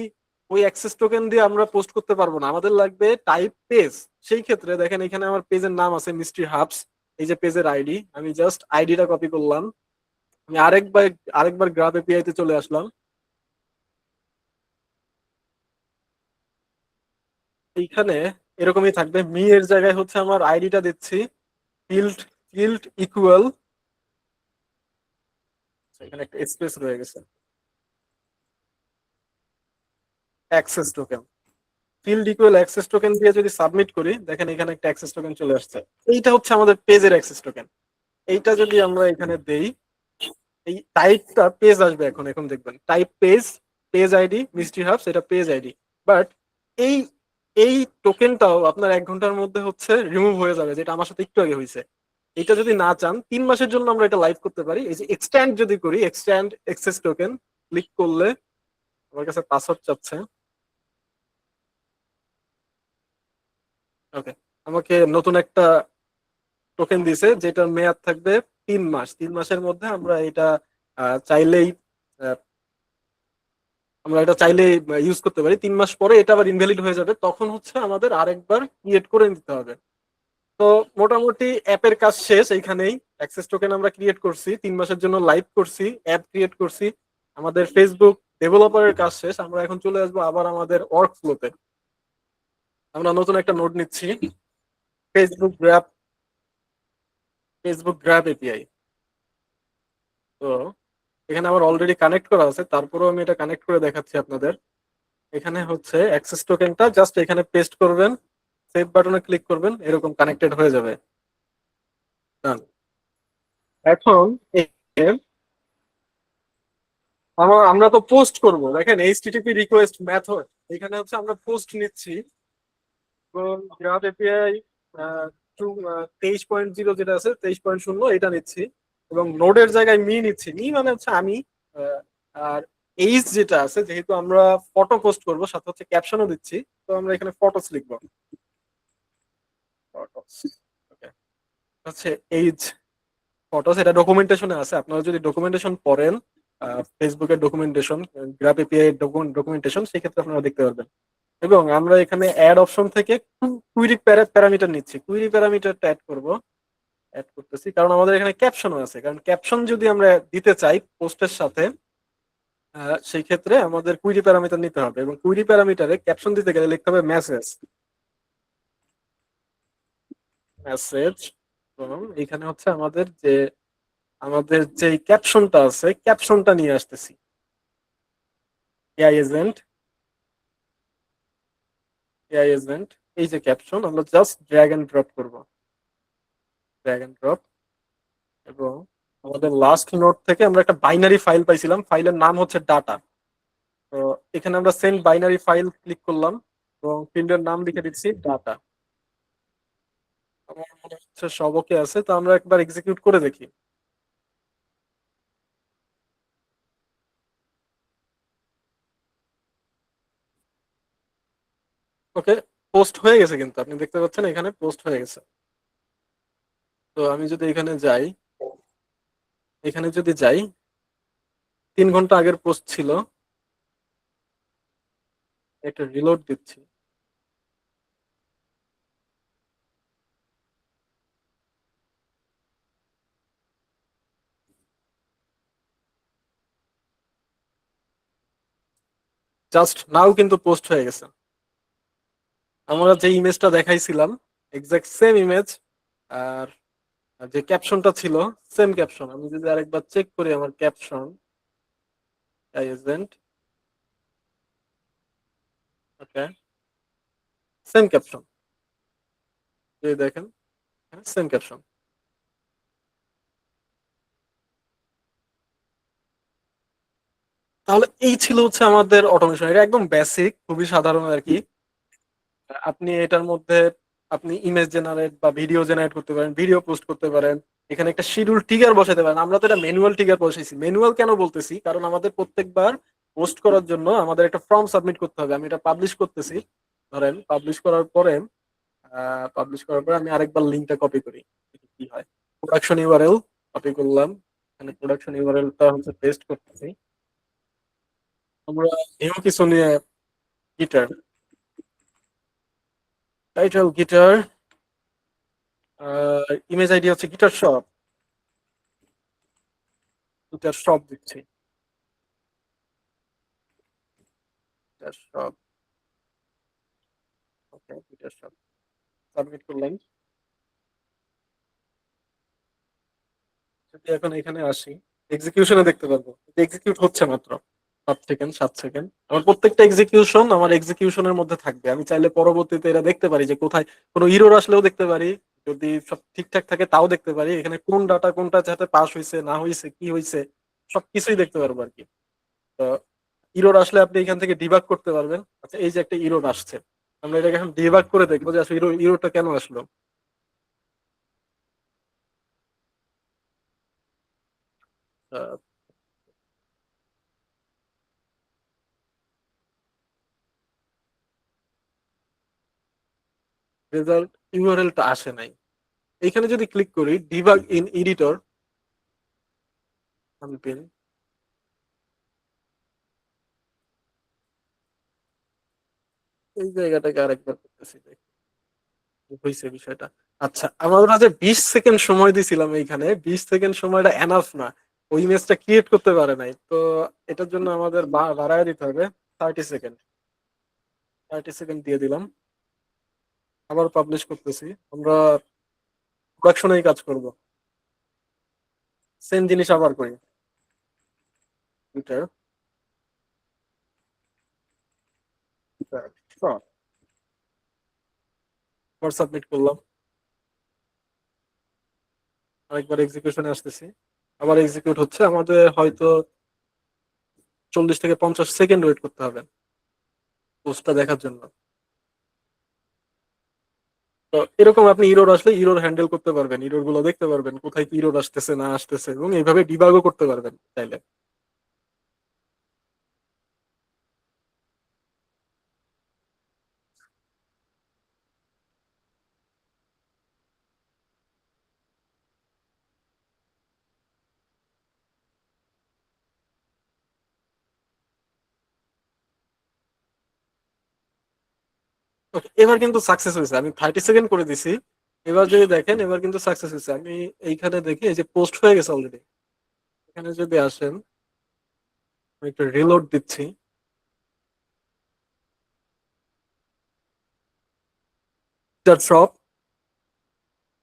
ওই অ্যাক্সেস টোকেন দিয়ে আমরা পোস্ট করতে পারবো না, আমাদের লাগবে টাইপ পেজ। সেই ক্ষেত্রে দেখেন এখানে আমার পেজের নাম আছে মিস্ট্রি হাবস, এই যে পেজের আইডি, আমি জাস্ট আইডিটা কপি করলাম। আমি আরেকবার গ্রাফ এপিআই তে চলে আসলাম। এইখানে এরকমই থাকবে, মি এর জায়গায় হচ্ছে আমার আইডিটা দিচ্ছি, ফিল্ড ফিল্ড ইকুয়াল, এখানে একটা স্পেস রয়ে গেছে, access token. Field equal access token দিয়ে যদি সাবমিট করি, দেখেন এখানে একটা অ্যাক্সেস টোকেন চলে আসছে। এইটা হচ্ছে আমাদের পেজের অ্যাক্সেস টোকেন। এইটা যদি আমরা এখানে দেই, এই টাইপটা পেজ আসবে। এখন এখন দেখবেন type page, page ID mystery hubs, এটা পেজ আইডি। বাট এই এই টোকেনটাও আপনার 1 ঘন্টার মধ্যে হচ্ছে রিমুভ হয়ে যাবে, যেটা আমার সাথে একটু আগে হয়েছে। এটা যদি না চান 3 মাসের জন্য আমরা এটা লাইভ করতে পারি। এই যে এক্সট্যান্ড যদি করি, এক্সট্যান্ড এক্সেস টোকেন ক্লিক করলে আমার কাছে পাসওয়ার্ড চাচ্ছে। ওকে, আমাকে নতুন একটা টোকেন দিছে যেটার মেয়াদ থাকবে 3 মাস। 3 মাসের মধ্যে আমরা এটা চাইলেই আহ, আমরা এটা চাইলেই ইউজ করতে পারি। 3 মাস পরে এটা আবার ইনভ্যালিড হয়ে যাবে, তখন হচ্ছে আমাদের আরেকবার ক্রিয়েট করে নিতে হবে। তো মোটামুটি অ্যাপের কাজ শেষ এইখানেই। অ্যাক্সেস টোকেন আমরা ক্রিয়েট করছি, 3 মাসের জন্য লাইভ করছি, অ্যাপ ক্রিয়েট করছি, আমাদের ফেসবুক ডেভেলপারের কাজ শেষ। আমরা এখন চলে আসবো আবার আমাদের ওয়ার্ক ফ্লোতে। আমরা নতুন একটা নোড নিচ্ছি, Facebook grab, Facebook grab API. তো এখানে আমার অলরেডি কানেক্ট করা আছে, তারপরেও আমি এটা কানেক্ট করে দেখাচ্ছি আপনাদের। এখানে হচ্ছে অ্যাক্সেস টোকেনটা জাস্ট এখানে পেস্ট করবেন, সেভ বাটনে ক্লিক করবেন, এরকম কানেক্টেড হয়ে যাবে। Done. এখন আমরা তো পোস্ট করব, দেখেন এইচটিটিপি রিকোয়েস্ট মেথড, এখানে হচ্ছে আমরা পোস্ট নিচ্ছি। গ্রাফ এপিআই 23.0 যেটা আছে, 23.0 এটা নিচ্ছি, এবং নোডের জায়গায় মি নিচ্ছি। মি মানে হচ্ছে আমি। আহ, আর এইচ যেটা আছে, যেহেতু আমরা ফটো পোস্ট করব, সাথে হচ্ছে ক্যাপশনও দিচ্ছি, তো আমরা এখানে ফটোস লিখবো। ফটোস, ওকে, হচ্ছে এইচ ফটোস। এটা ডকুমেন্টেশনে আছে, আপনারা যদি ডকুমেন্টেশন পড়েন, ফেসবুকের ডকুমেন্টেশন, গ্রাফ এপিআই ডকুমেন্টেশন, সেক্ষেত্রে আপনারা দেখতে পারবেন। এবং আমরা এখানে অ্যাড অপশন থেকে কুইরি প্যারামিটার নিচ্ছি, কুইরি প্যারামিটারটা অ্যাড করব, অ্যাড করতেছি, কারণ আমাদের এখানে ক্যাপশনও আছে। কারণ ক্যাপশন যদি আমরা দিতে চাই পোস্টের সাথে, সেই ক্ষেত্রে আমাদের কুইরি প্যারামিটার নিতে হবে, এবং কুইরি প্যারামিটারে ক্যাপশন দিতে গেলে লিখতে হবে মেসেজ, মেসেজ। এবং এখানে হচ্ছে আমাদের যে ক্যাপশনটা আছে, ক্যাপশনটা নিয়ে আসতেছি। এআই এজেন্ট, এআই এজেন্ট, এই যে ক্যাপশন, আমরা জাস্ট ড্র্যাগ এন্ড ড্রপ করব, ড্র্যাগ এন্ড ড্রপ। এবং আমাদের লাস্ট নোট থেকে আমরা একটা বাইনারি ফাইল পাইছিলাম, ফাইলের নাম হচ্ছে ডাটা। তো এখানে আমরা সেন্ড বাইনারি ফাইল ক্লিক করলাম, এবং ফিল্ডের নাম লিখে দিচ্ছি ডাটা। আমার মনে হচ্ছে সব ওকে আছে, তো আমরা একবার এক্সিকিউট করে দেখি। ওকে, পোস্ট হয়ে গেছে, কিন্তু আপনি দেখতে পাচ্ছেন এখানে পোস্ট হয়ে গেছে। তো আমি যদি এখানে যাই, এখানে যদি যাই, 3 ঘন্টা আগের পোস্ট ছিল, একটা রিলোড দিচ্ছি। জাস্ট নাও কিন্তু পোস্ট হয়ে গেছে। আমরা যে ইমেজটা দেখাইছিলাম, এক্সাক্ট সেম ইমেজ, আর যে ক্যাপশনটা ছিল সেম ক্যাপশন। আমি যদি আরেকবার চেক করি আমার ক্যাপশন, এজেন্ট, ওকে, সেম ক্যাপশন, যদি দেখেন সেম ক্যাপশন। তাহলে এই ছিল হচ্ছে আমাদের অটোমেশন। এটা একদম বেসিক, খুবই সাধারণ আর কি। আপনি এটার মধ্যে আপনি ইমেজ জেনারেট বা ভিডিও জেনারেট করতে পারেন, ভিডিও পোস্ট করতে পারেন, এখানে একটা শিডিউল ট্রিগার বসাতে পারেন। আমরা তো এটা ম্যানুয়াল ট্রিগার বসাইছি। ম্যানুয়াল কেন বলতেছি, কারণ আমাদের প্রত্যেকবার পোস্ট করার জন্য আমাদের একটা ফর্ম সাবমিট করতে হবে। আমি এটা পাবলিশ করতেছি, ধরেন পাবলিশ করার পরে আমি আরেকবার লিঙ্কটা কপি করি, দেখি কি হয়। প্রোডাকশন ইউআরএল কপি করলাম, এখানে প্রোডাকশন ইউআরএলটা হচ্ছে পেস্ট করতেছি। আমরা নিউ কিছু নিয়ে, guitar, title guitar, image ID হচ্ছে গিটার শপ, গিটার শপ দিচ্ছি, গিটার শপ, ওকে, গিটার শপ সাবমিট করলাম। যদি এখন এখানে আসি, এক্সিকিউশনে দেখতে পারবো এক্সিকিউট হচ্ছে মাত্র 7 সেকেন্ড, 7 সেকেন্ড। আমার প্রত্যেকটা এক্সিকিউশন আমার এক্সিকিউশনের মধ্যে থাকবে। আমি চাইলে পরবর্তীতে এটা দেখতে পারি যে কোথায় কোনো ইরর আসলেও দেখতে পারি, যদি সব ঠিকঠাক থাকে তাও দেখতে পারি। এখানে কোন ডাটা কোনটা যাতে পাস হয়েছে না হয়েছে কি হয়েছে সবকিছুই দেখতে পারবো আর কি। তো ইরোর আসলে আপনি এখান থেকে ডিবাগ করতে পারবেন। আচ্ছা, এই যে একটা ইরোর আসছে, আমরা এটাকে এখন ডিবাগ করে দেখবো যে আসলে ইরোরটা কেন আসলো। রেজাল্ট ইউআরএলটা আসে নাই। এখানে যদি ক্লিক করি ডিবাগ ইন এডিটর, আনপিন, এই জায়গাটাকে আরেকবার করতেছি, দেখি হয়েছে বিষয়টা। আচ্ছা, আমরা যে 20 সেকেন্ড সময় দিছিলাম, এইখানে 20 সেকেন্ড সময়টা এনাফ না, ওই ইমেজটা ক্রিয়েট করতে পারে নাই। তো এটার জন্য আমাদের বাড়ায় দিতে হবে 30 সেকেন্ড। 30 সেকেন্ড দিয়ে দিলাম, আবার পাবলিশ করতেছি। আমরা প্রোডাকশনেই কাজ করব, সেম জিনিস আবার করি। টুইটার সাবমিট করলাম, আরেকবার এক্সিকিউশনে আসতেছি, আবার এক্সিকিউট হচ্ছে। আমাদের হয়তো 40 থেকে 50 সেকেন্ড ওয়েট করতে হবে পোস্টটা দেখার জন্য। তো এরকম আপনি ইরোর আসলে ইরোর হ্যান্ডেল করতে পারবেন, ইরোর গুলো দেখতে পারবেন কোথায় কি ইরোর আসতেছে না আসতেছে, এবং এইভাবে ডিবাগও করতে পারবেন চাইলে। Okay, এবার কিন্তু সাকসেস হয়েছে, আমি 30 সেকেন্ড করে দিছি। এবার যদি দেখেন, এবার কিন্তু সাকসেস হয়েছে। আমি এইখানে দেখি এই যে পোস্ট হয়ে গেছে অলরেডি। এখানে যদি আসেন, আমি একটু রিলোড দিচ্ছি। গিটার শপ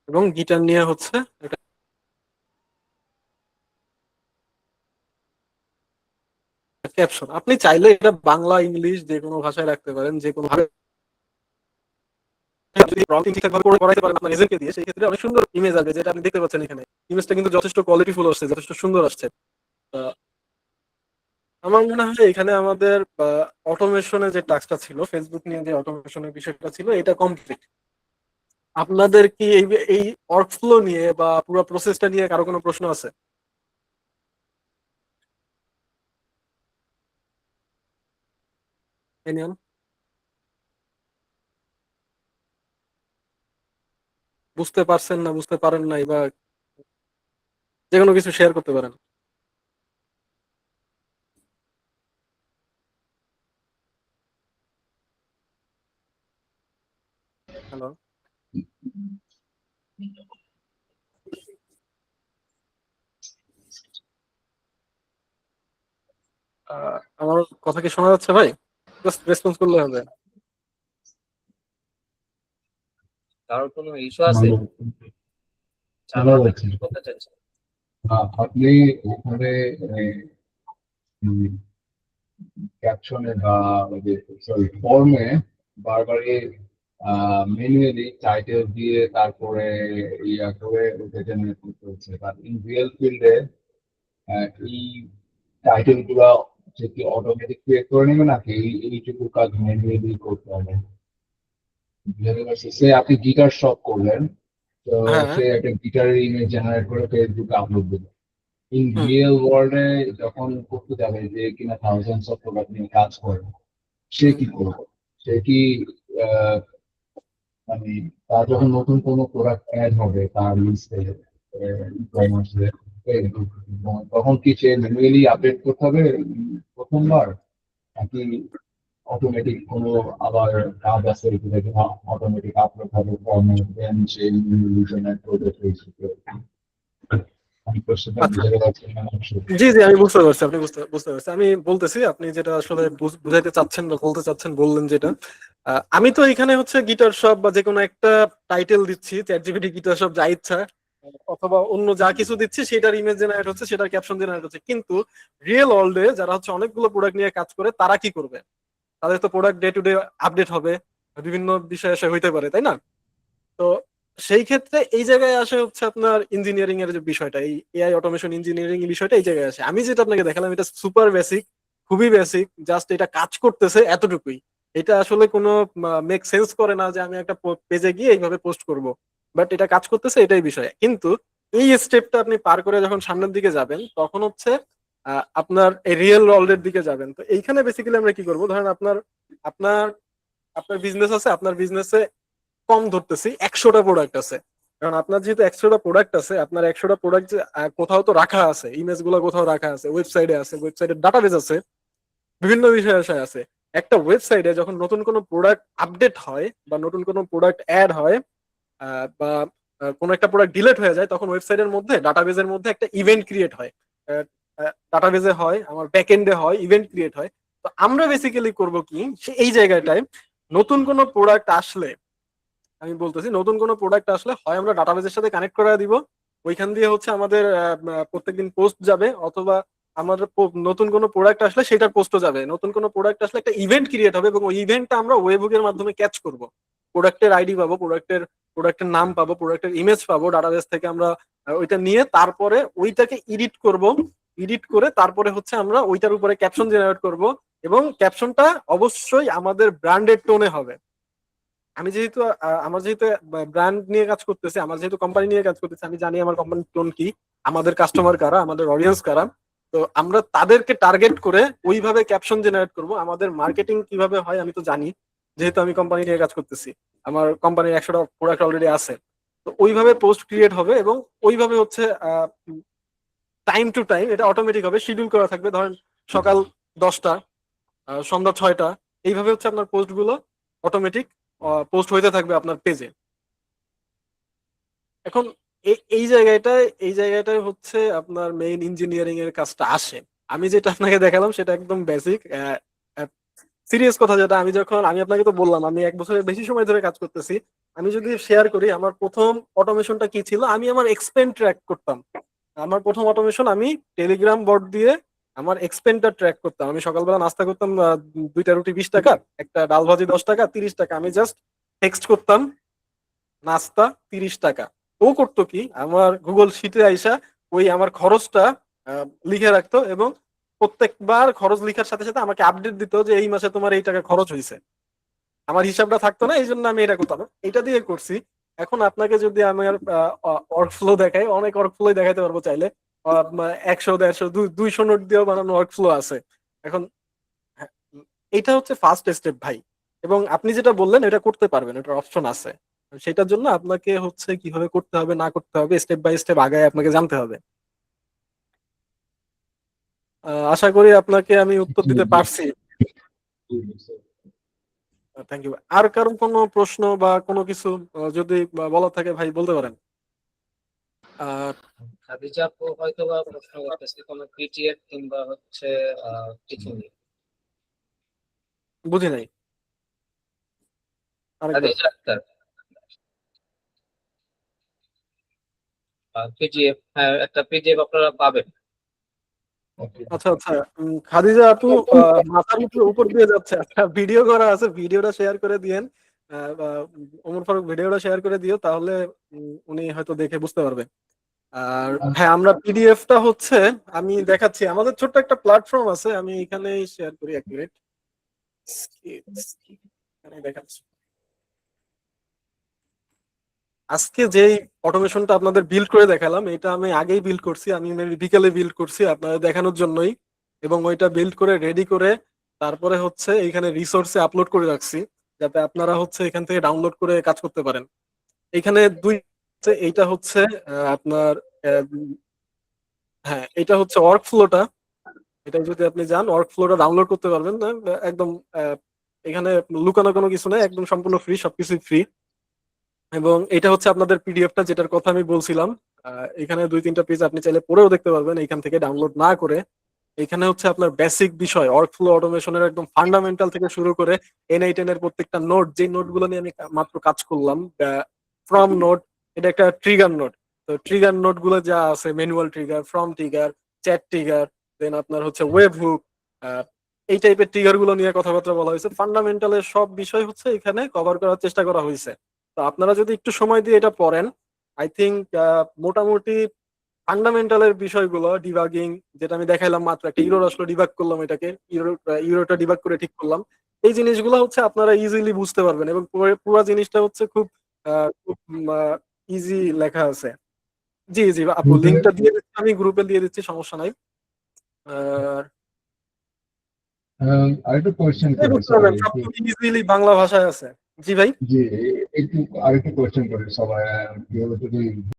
এবং গিটার নিয়ে হচ্ছে এটা ক্যাপশন। আপনি চাইলে এটা বাংলা ইংলিশ যে কোনো ভাষায় রাখতে পারেন, যে কোনো ভাবে যদি প্রম্পটিং ঠিকঠাক ভাবে করাইতে পারেন আপনার এজেন্টকে দিয়ে, সেই ক্ষেত্রে অনেক সুন্দর ইমেজ আসবে, যেটা আপনি দেখতে পাচ্ছেন এখানে। ইমেজটা কিন্তু যথেষ্ট কোয়ালিটিফুল আসছে, যথেষ্ট সুন্দর আসছে। আহ, আমার মনে হয় এখানে আমাদের অটোমেশনের যে টাস্কটা ছিল, ফেসবুক নিয়ে যে অটোমেশনের বিষয়টা ছিল, এটা কমপ্লিট। আপনাদের কি এই এই ওয়ার্কফ্লো নিয়ে বা পুরো প্রসেসটা নিয়ে কারো কোনো প্রশ্ন আছে? এনিয়ন, বুঝতে পারছেন না, বুঝতে পারেন নাই, বা যে কোনো কিছু শেয়ার করতে পারেন। হ্যালো, আমার কথা কি শোনা যাচ্ছে ভাই? জাস্ট রেসপন্স করলে হবে। কারোর কোনো ইস্যু আছে? শোনা আপনি যাচ্ছে। কি করতে চাচ্ছেন? আপনি ওখানে ক্যাপশনে বা সরি ফর্মে বারবারই ম্যানুয়ালি টাইটেল দিয়ে তারপরে ইয়া করে ওটা জেনারেট করতে হচ্ছে, বাট ইন রিয়েল ফিল্ডে এই টাইটেল গুলা সে কি অটোমেটিক ক্রিয়েট করে নেবে নাকি এইটুকু কাজ ম্যানুয়ালি করতে হবে? সে আপনি গিটার শপ করলেন, তো হ্যাঁ, সে একটা গিটারের ইমেজ জেনারেট করে ফেসবুকে আপলোড দিল। ইন হুম, রিয়েল ওয়ার্ল্ডে যখন করতে যাবে যে কিনা থাউজেন্ডস অফ প্রোডাক্ট নিয়ে কাজ করে, সে হুম। কি করবে? সে কি আহ, মানে তার যখন নতুন কোনো প্রোডাক্ট অ্যাড হবে তার লিস্টে ই-কমার্সে, তখন কি সে ম্যানুয়ালি আপডেট করতে হবে প্রথমবার, নাকি অটোমেটিক কোনো আবার কাজ আছে যেটা অটোমেটিক আপলোড হবে ফর্মে, দেন সেই রিজনেট করবে ফেসবুকে? আমি কোশ্চেনটা আচ্ছা, বুঝাতে পারছি না অবশ্যই। জি জি, আমি বুঝতে পারছি, আপনি বুঝতে পারছি। আমি বলতেছি, আপনি যেটা আসলে বুঝাইতে চাচ্ছেন বা বলতে চাচ্ছেন বললেন যেটা। আমি তো এখানে হচ্ছে গিটার শপ বা যে কোনো একটা টাইটেল দিচ্ছি, চ্যাট জিপিটি গিটার শপ যা ইচ্ছা, অথবা অন্য যা কিছু দিচ্ছি সেটার ইমেজ জেনারেট হচ্ছে, সেটার ক্যাপশন জেনারেট হচ্ছে। কিন্তু রিয়েল ওয়ার্ল্ডে যারা হচ্ছে অনেকগুলো প্রোডাক্ট নিয়ে কাজ করে, তারা কি করবে? তাদের তো product day to day update হবে, বিভিন্ন বিষয় এসে হইতে পারে, তাই না? তো সেই ক্ষেত্রে এই জায়গায় আসে হচ্ছে আপনার ইঞ্জিনিয়ারিং এর যে বিষয়টা, এই এআই অটোমেশন ইঞ্জিনিয়ারিং বিষয়টা এই জায়গায় আসে। আমি যেটা আপনাকে দেখালাম এটা সুপার বেসিক, খুবই বেসিক, জাস্ট এটা কাজ করতেছে এতটুকুই। এটা আসলে কোনো মেক সেন্স করে না যে আমি একটা পেজে গিয়ে এইভাবে পোস্ট করব, বাট এটা কাজ করতেছে এটাই বিষয়। কিন্তু এই স্টেপটা আপনি পার করে যখন সামনের দিকে যাবেন তখন হচ্ছে আপনার রিয়েল ওয়ার্ল্ডের দিকে যাবেন। তো এইখানে বেসিক্যালি আমরা কি করব, ধরেন আপনার আপনার আপনার বিজনেস আছে, আপনার বিজনেসে কম ধরতেছি 100টা প্রোডাক্ট আছে। কারণ আপনার যেহেতু 100টা প্রোডাক্ট আছে, আপনার 100টা প্রোডাক্ট কোথাও তো রাখা আছে, ইমেজ গুলো কোথাও রাখা আছে, ওয়েবসাইটে আছে, ওয়েবসাইটের ডাটাবেস আছে, বিভিন্ন বিষয় আশয় আছে। একটা ওয়েবসাইটে যখন নতুন কোনো প্রোডাক্ট আপডেট হয় বা নতুন কোনো প্রোডাক্ট অ্যাড হয় বা কোনো একটা প্রোডাক্ট ডিলিট হয়ে যায়, তখন ওয়েবসাইটের মধ্যে ডাটাবেজের মধ্যে একটা ইভেন্ট ক্রিয়েট হয়। ডাটাবেজে হয়, আমার ব্যাকএন্ডে হয়, ইভেন্ট ক্রিয়েট হয়। তো আমরা বেসিক্যালি করব কি, এই জায়গাটায় নতুন কোনো প্রোডাক্ট আসলে, আমি বলতেছি নতুন কোনো প্রোডাক্ট আসলে হয় আমরা ডাটাবেজের সাথে কানেক্ট করে দিব, ওইখান দিয়ে হচ্ছে আমাদের প্রত্যেকদিন পোস্ট যাবে, অথবা আমাদের নতুন কোনো প্রোডাক্ট আসলে সেটার পোস্টও যাবে। নতুন কোনো প্রোডাক্ট আসলে একটা ইভেন্ট ক্রিয়েট হবে এবং ওই ইভেন্টটা আমরা ওয়েবহুকের মাধ্যমে ক্যাচ করব। প্রোডাক্টের আইডি পাবো, প্রোডাক্টের নাম পাবো, প্রোডাক্টের ইমেজ পাবো, ডাটাবেস থেকে আমরা ওইটা নিয়ে তারপরে ওইটাকে এডিট করব। এডিট করে তারপরে হচ্ছে আমরা ওইটার উপরে ক্যাপশন জেনারেট করব, এবং ক্যাপশনটা অবশ্যই আমাদের ব্র্যান্ডেড টোনে হবে। আমি যেহেতু আমার যেহেতু ব্র্যান্ড নিয়ে কাজ করতেছি, আমার যেহেতু কোম্পানি নিয়ে কাজ করতেছি, আমি জানি আমার কোম্পানির টোন কি, আমাদের কাস্টমার কারা, আমাদের অডিয়েন্স কারা। তো আমরা তাদেরকে টার্গেট করে ওইভাবে ক্যাপশন জেনারেট করব। আমাদের মার্কেটিং কিভাবে হয় আমি তো জানি, যেহেতু আমি কোম্পানি নিয়ে কাজ করতেছি, আমার কোম্পানির 100টা প্রোডাক্ট অলরেডি আছে। তো ওইভাবে পোস্ট ক্রিয়েট হবে এবং ওইভাবে হচ্ছে টাইম টু টাইম এটা অটোমেটিক হবে, শিডিউল করা থাকবে। ধরেন সকাল 10টা, সন্ধ্যা 6টা, এইভাবে হচ্ছে আপনার পোস্ট গুলো অটোমেটিক পোস্ট হইতে থাকবে আপনার পেজে। এখন এই জায়গাটায় হচ্ছে আপনার মেইন ইঞ্জিনিয়ারিং এর কাজটা আসে। আমি যেটা আপনাকে দেখালাম সেটা একদম বেসিক। সিরিয়াস কথা যেটা, আমি আপনাকে তো বললাম আমি 1 বছরের বেশি সময় ধরে কাজ করতেছি। আমি যদি শেয়ার করি আমার প্রথম অটোমেশনটা কি ছিল, আমি আমার এক্সপেন্ড ট্র্যাক করতাম। আমার প্রথম অটোমেশন আমি টেলিগ্রাম বট দিয়ে আমার এক্সপেন্ডটা ট্র্যাক করতাম। আমি সকালবেলা নাস্তা করতাম, 2টা রুটি 20 টাকা, একটা ডাল ভাজি 10 টাকা, 30 টাকা। আমি জাস্ট টেক্সট করতাম নাস্তা 30 টাকা। ও করতো কি, আমার গুগল শিটে আইসা ওই আমার খরচটা লিখে রাখতো, এবং প্রত্যেকবার খরচ লিখার সাথে সাথে আমাকে আপডেট দিত যে এই মাসে তোমার এই টাকা খরচ হয়েছে। আমার হিসাবটা থাকতো না, এই জন্য আমি এটা করতাম, এটা দিয়ে করছি। এখন আপনাকে যদি আমার ওয়ার্কফ্লো দেখাই, অনেক ওয়ার্কফ্লো দেখাইতে পারবো চাইলে। 100, 150, 200 নোট দিয়েও বানানো ওয়ার্কফ্লো আছে। এখন হ্যাঁ, এটা হচ্ছে ফার্স্ট স্টেপ ভাই। এবং আপনি যেটা বললেন এটা করতে পারবেন, এটার অপশন আছে। সেটার জন্য আপনাকে হচ্ছে কিভাবে করতে হবে না করতে হবে স্টেপ বাই স্টেপ আগায় আপনাকে জানতে হবে। আশা করি আপনাকে আমি উত্তর দিতে পারছি। Thank you. আর কারো কোনো প্রশ্ন বা কোনো কিছু যদি বলার থাকে ভাই বলতে পারেন। আহ খাদিজা আপু হয়তো বা প্রশ্ন করতেছে কোনো পিটিএফ কিংবা হচ্ছে কিছু নেই। বুঝি নাই, আরেকবার। খাদিজা আক্তার, পিজিএফ, হ্যাঁ একটা পিজিএফ আপনারা পাবেন। আচ্ছা আচ্ছা, খাদিজা আপু মাথার উপর দিয়ে যাচ্ছে, একটা ভিডিও করা আছে, ভিডিওটা শেয়ার করে দিয়েন। ওমর ফারুক ভিডিওটা শেয়ার করে দিও, তাহলে উনি হয়তো দেখে বুঝতে পারবে। আর হ্যাঁ, আমরা পিডিএফটা হচ্ছে আমি দেখাচ্ছি, আমাদের ছোট্ট একটা প্ল্যাটফর্ম আছে, আমি এখানেই শেয়ার করি, 1 মিনিট। এখানে দেখাচ্ছি। আজকে যেই অটোমেশনটা আপনাদের বিল্ড করে দেখালাম, এটা আমি আগেই বিল্ড করছি, আমি বিকেলে বিল্ড করছি আপনাদের দেখানোর জন্যই। এবং ওইটা বিল্ড করে রেডি করে তারপরে হচ্ছে এইখানে রিসোর্সে আপলোড করে রাখছি, যাতে আপনারা হচ্ছে এখান থেকে ডাউনলোড করে কাজ করতে পারেন। এখানে এইটা হচ্ছে আপনার আহ, হ্যাঁ, এটা হচ্ছে ওয়ার্ক ফ্লোটা। এটা যদি আপনি যান ওয়ার্ক ফ্লোটা ডাউনলোড করতে পারবেন না, একদম এখানে লুকানো কোনো কিছু নেই, একদম সম্পূর্ণ ফ্রি, সবকিছুই ফ্রি। এবং এটা হচ্ছে আপনাদের পিডিএফটা যেটার কথা আমি বলছিলাম। এখানে 2-3টা পেজ আপনি চাইলে পড়েও দেখতে পারবেন এখান থেকে ডাউনলোড না করে। এখানে হচ্ছে আপনার বেসিক বিষয় ওয়ার্কফ্লো অটোমেশনের একদম ফান্ডামেন্টাল থেকে শুরু করে N8N এর প্রত্যেকটা নোট, যে নোটগুলো নিয়ে আমি মাত্র কাজ করলাম, ফ্রম নোট, এটা একটা ট্রিগার নোট। তো ট্রিগার নোট গুলো যা আছে, manual trigger, from trigger, chat trigger, then আপনার হচ্ছে ওয়েব হুক, এই টাইপের ট্রিগার গুলো নিয়ে কথাবার্তা বলা হয়েছে। ফান্ডামেন্টালের সব বিষয় হচ্ছে এখানে কভার করার চেষ্টা করা হয়েছে। তো আপনারা যদি একটু সময় দিয়ে এটা পড়েন, আই থিঙ্ক মোটামুটি ফান্ডামেন্টালের বিষয়গুলো ডিবাগিং, যেটা আমি দেখাইলাম মাত্র, একটা ইরোর আসলো ডিবাগ করলাম, এটাকে ইরোটা ডিবাগ করে ঠিক করলাম। এই জিনিসগুলো হচ্ছে আপনারা ইজিলি বুঝতে পারবেন এবং পুরো জিনিসটা হচ্ছে খুব ইজি লেখা আছে। জি জি আপু, Group এ- লিঙ্কটা দিয়ে দিচ্ছি, আমি গ্রুপে দিয়ে দিচ্ছি, সমস্যা নাই। আর আরেকটা কোয়েশ্চেন করি বুঝতে সবাই পারবেন সব খুব ইজিলি বাংলা ভাষায় আছে। জি ভাই। যে একটু আরেকটা কোয়েশ্চেন করি সবাই কেউ যদি